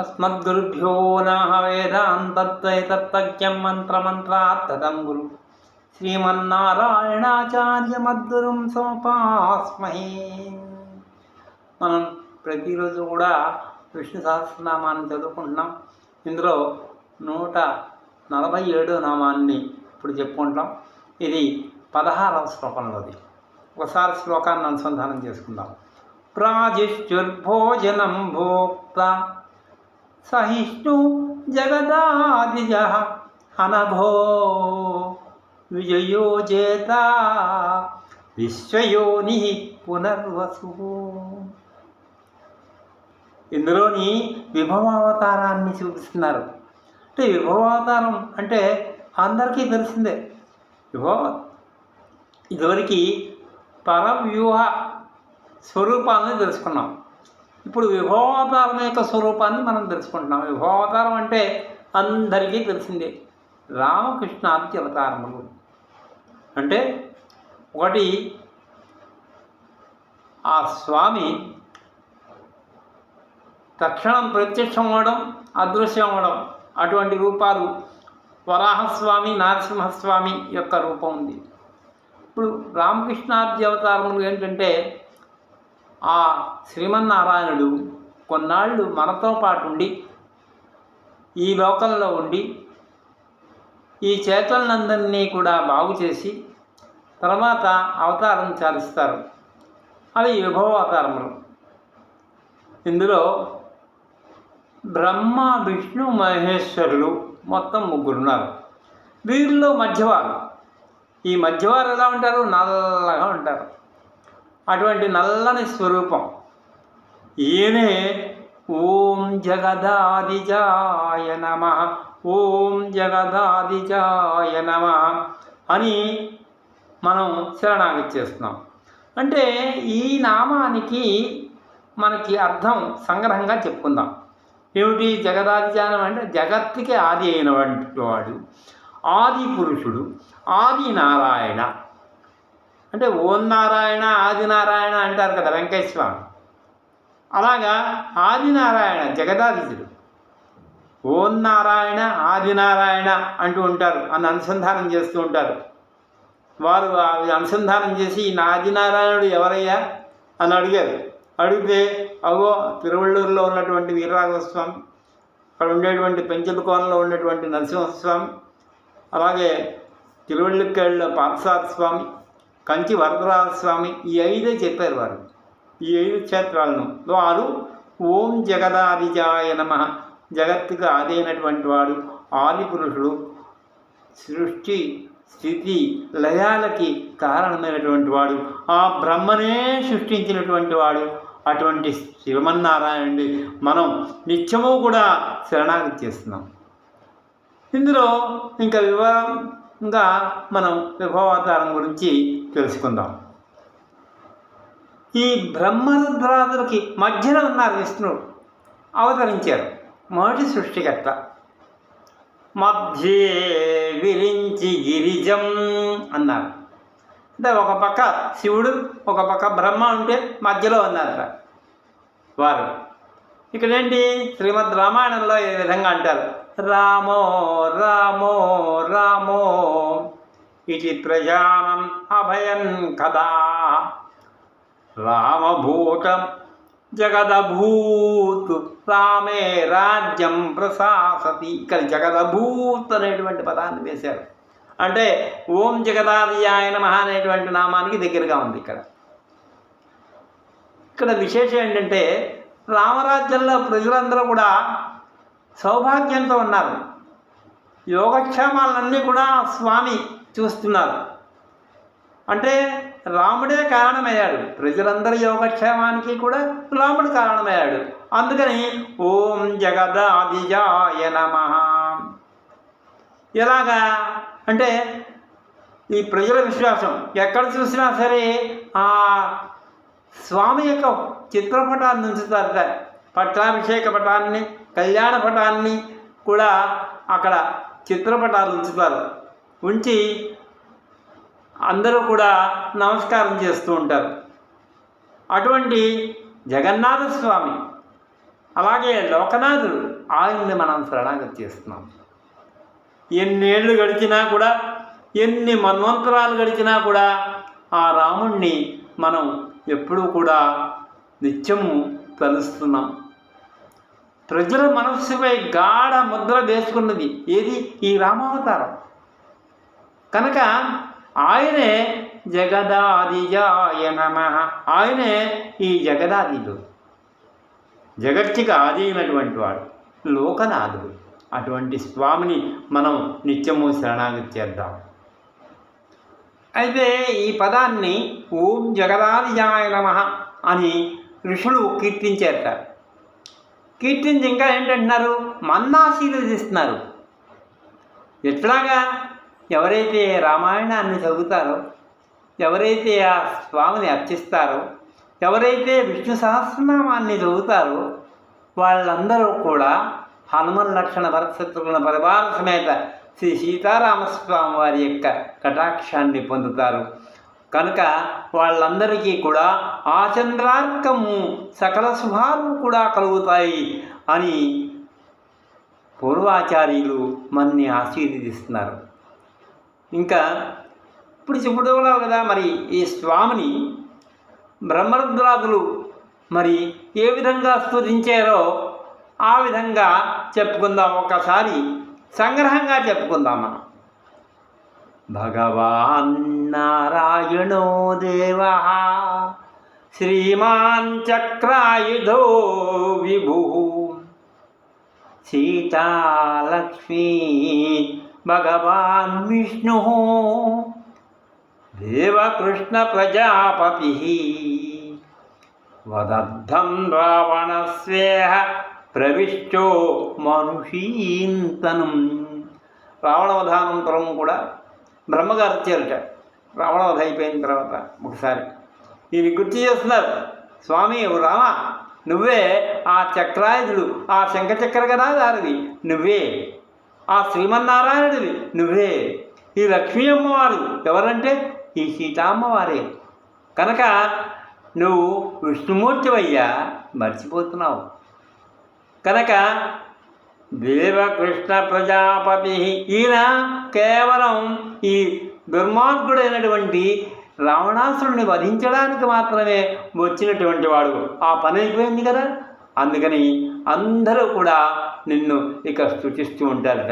అస్మద్గురుభ్యో నమః. వేదాంతత్వైతత్వజ్ఞం మంత్రమంత్రార్థదం గురు శ్రీమన్నారాయణాచార్యమద్గురుం సోపాస్మహే. మనం ప్రతిరోజు కూడా విష్ణు సహస్రనామాన్ని చదువుకుంటున్నాం. ఇందులో 147 నామాన్ని ఇప్పుడు చెప్పుకుంటాం. ఇది 16వ శ్లోకంలోది. ఒకసారి శ్లోకాన్ని అనుసంధానం చేసుకుందాం. ప్రాజిష్ఠుర్భోజనం భోక్త సహిష్ణు జగదాదిజ అనభో విజయో చేత విశ్వయోని పునర్వసు. ఇందులోని విభవావతారాన్ని చూపిస్తున్నారు. అంటే విభవావతారం అంటే అందరికీ తెలిసిందే. ఇదివరకు పరవ్యూహ స్వరూపాన్ని తెలుసుకున్నాం. ఇప్పుడు విభవావతారం యొక్క స్వరూపాన్ని మనం తెలుసుకుంటున్నాం. విభవావతారం అంటే అందరికీ తెలిసిందే. రామకృష్ణాది అవతారములు అంటే ఒకటి ఆ స్వామి తక్షణం ప్రత్యక్షం అవ్వడం, అదృశ్యం అవ్వడం, అటువంటి రూపాలు వరాహస్వామి, నరసింహస్వామి యొక్క రూపం ఉంది. ఇప్పుడు రామకృష్ణాది అవతారములు ఏంటంటే ఆ శ్రీమన్నారాయణుడు కొన్నాళ్ళు మనతో పాటు ఉండి ఈ లోకంలో ఉండి ఈ చేతలందరినీ కూడా బాగు చేసి తర్వాత అవతారం చాలిస్తారు. అవి విభవ అవతారములు. ఇందులో బ్రహ్మ, విష్ణు, మహేశ్వరులు మొత్తం 3 ఉన్నారు. వీరిలో మధ్యవారు. ఈ మధ్యవారు ఎలా ఉంటారు? నల్లగా ఉంటారు. అటువంటి నల్లని స్వరూపం ఈయనే ఓం జగదాదిజాయ నమః, ఓం జగదాదిజాయ నమః అని మనం శరణాగతి చేస్తున్నాం. అంటే ఈ నామానికి మనకి అర్థం సంగ్రహంగా చెప్పుకుందాం. ఏమిటి జగదాదిజానం అంటే జగత్తుకి ఆది అయినటువంటి వాడు, ఆది పురుషుడు, ఆది నారాయణ. అంటే ఓం నారాయణ, ఆది నారాయణ అంటారు కదా వెంకటేశ్వర స్వామి. అలాగా ఆదినారాయణ జగదాదిజుడు. ఓం నారాయణ, ఆది నారాయణ అంటూ ఉంటారు, అని అనుసంధానం చేస్తూ ఉంటారు. వారు అనుసంధానం చేసి ఈ ఆదినారాయణుడు ఎవరయ్యా అని అడిగారు. అడిగితే అగో తిరువళ్ళూరులో ఉన్నటువంటి వీరరాఘవస్వామి, అక్కడ ఉండేటువంటి పెంచలకోనలో ఉన్నటువంటి నరసింహస్వామి, అలాగే తిరువళ్ళికేళ్ళలో పార్థసారథ స్వామి, కంచి వరదరాజస్వామి, ఈ 5 చెప్పారు వారు. ఈ 5 క్షేత్రాలను వారు ఓం జగదాదిజాయ నమః, జగత్తుకు ఆది అయినటువంటి వాడు, ఆది పురుషుడు, సృష్టి స్థితి లయాలకి కారణమైనటువంటి వాడు, ఆ బ్రహ్మనే సృష్టించినటువంటి వాడు. అటువంటి శ్రీమన్నారాయణుడి మనం నిత్యము కూడా శరణాగతి చేస్తున్నాం. ఇందులో ఇంకా వివరంగా మనం విభవావతారం గురించి తెలుసుకుందాం. ఈ బ్రహ్మరుద్రాదులకి మధ్యలో ఉన్నారు విష్ణువు, అవతరించారు. మొదటి సృష్టికర్త. మధ్యే విరించి గిరిజం అన్నారు. అంటే ఒక పక్క శివుడు, ఒక పక్క బ్రహ్మ ఉంటే మధ్యలో ఉన్నారట వారు. ఇక్కడేంటి శ్రీమద్ రామాయణంలో ఈ విధంగా అంటారు. రామో రామో రామో ఇది ప్రజానం అభయం కదా, రామభూతం జగదభూత్ రామే రాజ్యం ప్రశాసతి. ఇక్కడ జగదభూత్ అనేటువంటి పదాన్ని వేశారు. అంటే ఓం జగదాదిజాయ నమః అనేటువంటి నామానికి దగ్గరగా ఉంది. ఇక్కడ విశేషం ఏంటంటే రామరాజ్యంలో ప్రజలందరూ కూడా సౌభాగ్యంతో ఉన్నారు. యోగక్షేమాలన్నీ కూడా స్వామి చూస్తున్నారు. అంటే రాముడే కారణమయ్యాడు. ప్రజలందరి యోగక్షేమానికి కూడా రాముడు కారణమయ్యాడు. అందుకని ఓం జగదాదిజాయ నమః. ఎలాగా అంటే ఈ ప్రజల విశ్వాసం ఎక్కడ చూసినా సరే ఆ స్వామి యొక్క చిత్రపటాన్ని ఉంచుతారట. పట్టాభిషేక పటాన్ని, కళ్యాణ పటాన్ని కూడా అక్కడ చిత్రపటాలు ఉంచుతారు. ఉంచి అందరూ కూడా నమస్కారం చేస్తూ ఉంటారు. అటువంటి జగన్నాథ స్వామి అలాగే లోకనాథుడు ఆయన్ని మనం శరణాగతి చేస్తున్నాం. ఎన్నేళ్ళు గడిచినా కూడా, ఎన్ని మన్వంతరాలు గడిచినా కూడా ఆ రాముణ్ణి మనం ఎప్పుడూ కూడా నిత్యము తలుస్తున్నాం. ప్రజల మనస్సుపై గాఢ ముద్ర వేసుకున్నది ఏది? ఈ రామావతారం. కనుక ఆయనే జగదాదిజాయ నమః. ఆయనే ఈ జగదాదిలు, జగత్తుకి ఆది అయినటువంటి వాడు, లోకనాథుడు. అటువంటి స్వామిని మనం నిత్యము శరణాగతి చేద్దాం. అయితే ఈ పదాన్ని ఓం జగదాదిజాయ నమః అని ఋషులు కీర్తించారట. కీర్తించి ఇంకా ఏంటంటున్నారు? మన్నాశీర్వదిస్తున్నారు. ఎట్లాగా? ఎవరైతే రామాయణాన్ని చదువుతారో, ఎవరైతే ఆ స్వామిని అర్చిస్తారో, ఎవరైతే విష్ణు సహస్రనామాన్ని చదువుతారో వాళ్ళందరూ కూడా హనుమన్ లక్షణ భరతశత్రుఘ్న పరివార సమేత శ్రీ సీతారామస్వామి వారి యొక్క కటాక్షాన్ని పొందుతారు. కనుక వాళ్ళందరికీ కూడా ఆచంద్రార్కము సకల శుభాలు కూడా కలుగుతాయి అని పూర్వాచార్యులు మన్ని ఆశీర్వదిస్తున్నారు. ఇంకా ఇప్పుడు చెప్పుకోవాలి కదా, మరి ఈ స్వామిని బ్రహ్మరుద్రాదులు మరి ఏ విధంగా స్తుతించారో ఆ విధంగా చెప్పుకుందాం. ఒకసారి సంగ్రహంగా చెప్పుకుందాం మనం. భగవాన్ నారాయణో దేవః శ్రీమాన్ చక్రాయుధో విభుః సీతాలక్ష్మీ భగవాన్ విష్ణుః దేవకృష్ణ ప్రజాపతిః వదద్ధం రావణస్యేహ ప్రవిష్టో మనుషీంతనం. రావణవధానంతరం కూడా బ్రహ్మగారు వచ్చారట. రావణవధ అయిపోయిన తర్వాత ఒకసారి ఇది గుర్తు చేస్తున్నారు. స్వామి రామ, నువ్వే ఆ చక్రాయుధుడు, ఆ శంఖచక్ర గదాధారివి నువ్వే, ఆ శ్రీమన్నారాయణుడివి నువ్వే, ఈ లక్ష్మీ అమ్మవారు ఎవరంటే ఈ సీతామ్మవారే. కనుక నువ్వు విష్ణుమూర్తివయ్యా, మర్చిపోతున్నావు. కనుక దేవకృష్ణ ప్రజాపతి, ఈయన కేవలం ఈ దుర్మార్గుడైనటువంటి రావణాసురుని వధించడానికి మాత్రమే వచ్చినటువంటి వాడు. ఆ పని అయిపోయింది కదా, అందుకని అందరూ కూడా నిన్ను ఇక స్తుతిస్తూ ఉంటారట.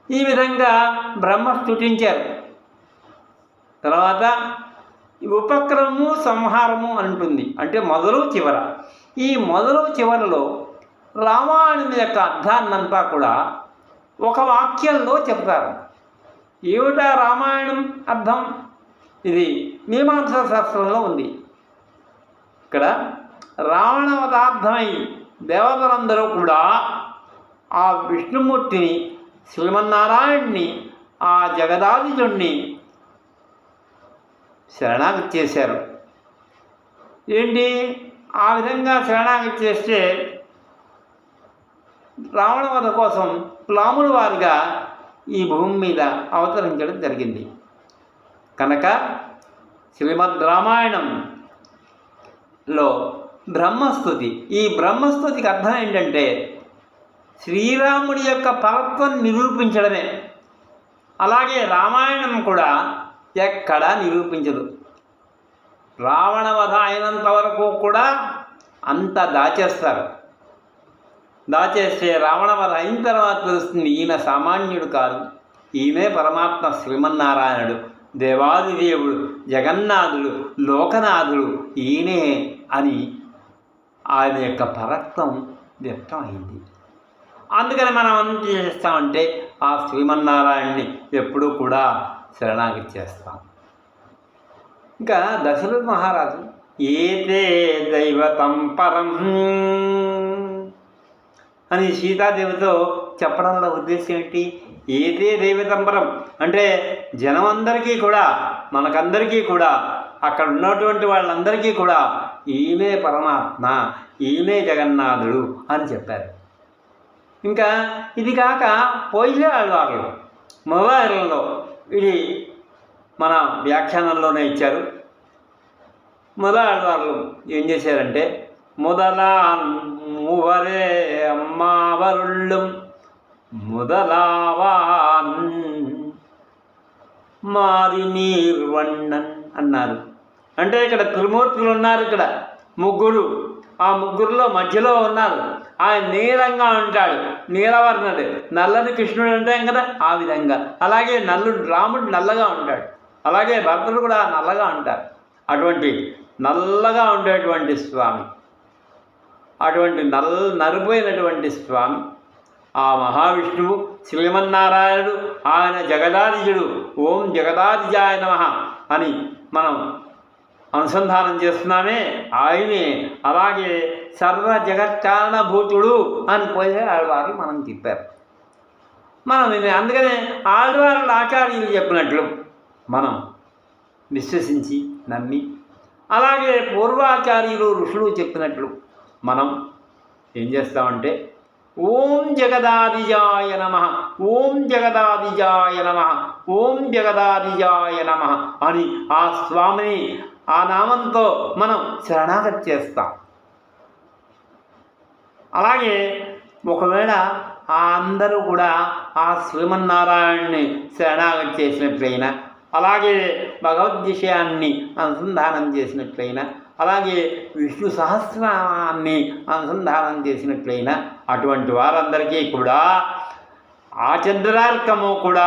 ఈ విధంగా బ్రహ్మ స్తుతించారు. తర్వాత ఉపక్రమము సంహారము అంటుంది, అంటే మొదలు చివర. ఈ మొదలు చివరలో రామాయణం యొక్క అర్థాన్నంతా కూడా ఒక వాక్యంలో చెప్తారు. ఏమిటా రామాయణం అర్థం? ఇది మీమాంసా శాస్త్రంలో ఉంది. ఇక్కడ రావణవధార్థమై దేవతలందరూ కూడా ఆ విష్ణుమూర్తిని, శ్రీమన్నారాయణ్ణి, ఆ జగదాదిజుణ్ణి శరణాగతి చేశారు. ఏంటి? ఆ విధంగా శరణాగతి చేస్తే రావణవధ కోసం రాముల వారిగా ఈ భూమి మీద అవతరించడం జరిగింది. కనుక శ్రీమద్ రామాయణంలో బ్రహ్మస్తుతి, ఈ బ్రహ్మస్తుతికి అర్థం ఏంటంటే శ్రీరాముడి యొక్క పరత్వం నిరూపించడమే. అలాగే రామాయణం కూడా ఎక్కడా నిరూపించదు. రావణవధ అయినంత వరకు కూడా అంత దాచేస్తారు. దాచేస్తే రావణవధ అయిన తర్వాత తెలుస్తుంది ఈయన సామాన్యుడు కాదు, ఈయనే పరమాత్మ శ్రీమన్నారాయణుడు, దేవాదిదేవుడు, జగన్నాథుడు, లోకనాథుడు ఈయనే అని ఆయన యొక్క పరత్వం వ్యక్తం అయింది. అందుకని మనం ఏం చేస్తామంటే ఆ శ్రీమన్నారాయణ్ణి ఎప్పుడూ కూడా శరణాగతి చేస్తాం. ఇంకా దశరథ మహారాజు ఏతే దైవతం పరం అని సీతాదేవితో చెప్పడంలో ఉద్దేశం ఏంటి? ఏతే దైవతం పరం అంటే జనమందరికీ కూడా, మనకందరికీ కూడా, అక్కడ ఉన్నటువంటి వాళ్ళందరికీ కూడా ఈయనే పరమాత్మ, ఈయనే జగన్నాథుడు అని చెప్పారు. ఇంకా ఇది కాక పోయిలే ఆళ్వార్లు మొదలైనలో ఇది మన వ్యాఖ్యానంలోనే ఇచ్చారు. మొదల ఆళ్వార్లు ఏం చేశారంటే முதலான் மூவரே அம்மாவருள்ளும் முதலாவான் మారి నీర్వణ్ణన్ అన్నారు. అంటే ఇక్కడ త్రిమూర్తులు ఉన్నారు, ఇక్కడ ముగ్గురు. ఆ ముగ్గురులో మధ్యలో ఉన్నారు. ఆయన నీలంగా ఉంటాడు, నీలవర్ణుడు. నల్లని కృష్ణుడు అంటాం కదా, ఆ విధంగా. అలాగే రాముడు నల్లగా ఉంటాడు, అలాగే భక్తుడు కూడా నల్లగా ఉంటారు. అటువంటి నల్లగా ఉండేటువంటి స్వామి, అటువంటి నరిపోయినటువంటి స్వామి ఆ మహావిష్ణువు శ్రీమన్నారాయణుడు. ఆయన జగదాదిజుడు. ఓం జగదాదిజాయ నమః అని మనం అనుసంధానం చేస్తున్నామే, ఆయనే. అలాగే సర్వ జగత్కారణభూతుడు అని పోయే ఆళ్వారు మనం చెప్పారు. మనం అందుకనే ఆళ్వారుల ఆచార్యులు చెప్పినట్లు మనం విశ్వసించి నమ్మి, అలాగే పూర్వాచార్యులు ఋషులు చెప్పినట్లు మనం ఏం చేస్తామంటే ఓం జగదాదిజాయ నమః, ఓం జగదాదిజాయ నమః, ఓం జగదాదిజాయ నమః అని ఆ స్వామిని ఆ నామంతో మనం శరణాగతి చేస్తాం. అలాగే ఒకవేళ అందరూ కూడా ఆ శ్రీమన్నారాయణుని శరణాగతి చేసినట్లయినా, అలాగే భగవద్ విషయాన్ని అనుసంధానం చేసినట్లయినా, అలాగే విష్ణు సహస్రనామాన్ని అనుసంధానం చేసినట్లయినా అటువంటి వారందరికీ కూడా ఆ చంద్రార్కము కూడా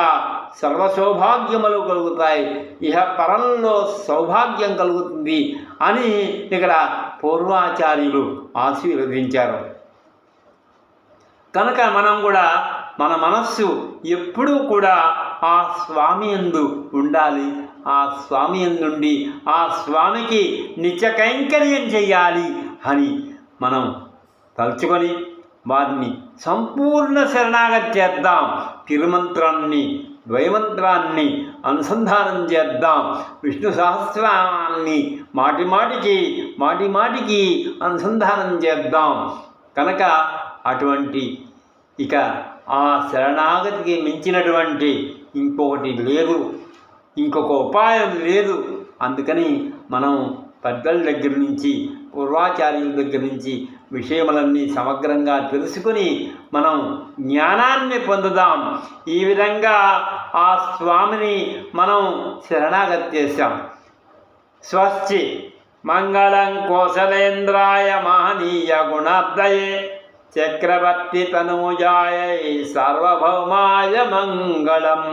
సర్వ సౌభాగ్యములు కలుగుతాయి, ఇహ పరంలో సౌభాగ్యం కలుగుతుంది అని ఇక్కడ పూర్వాచార్యులు ఆశీర్వదించారు. కనుక మనం కూడా మన మనస్సు ఎప్పుడూ కూడా ఆ స్వామి యందు ఉండాలి. ఆ స్వామి యందుండి ఆ స్వామికి నిత్య కైంకర్యం చెయ్యాలి అని మనం తలుచుకొని వారిని సంపూర్ణ శరణాగతి చేద్దాం. తిరుమంత్రాన్ని, ద్వైమంత్రాన్ని అనుసంధానం చేద్దాం. విష్ణు సహస్రనామాన్ని మాటి మాటికి అనుసంధానం చేద్దాం. కనుక అటువంటి ఇక ఆ శరణాగతికి మించినటువంటి ఇంకొకటి లేదు, ఇంకొక ఉపాయం లేదు. అందుకని మనం పెద్దల దగ్గర నుంచి, పూర్వాచార్యుల దగ్గర నుంచి విషయములన్నీ సమగ్రంగా తెలుసుకుని మనం జ్ఞానాన్ని పొందుదాం. ఈ విధంగా ఆ స్వామిని మనం శరణాగతి చేశాం. స్వస్తి మంగళం కోసలేంద్రాయ మహనీయ గుణాబ్దయే చక్రవర్తి తనూజాయ సార్వభౌమాయ మంగళం.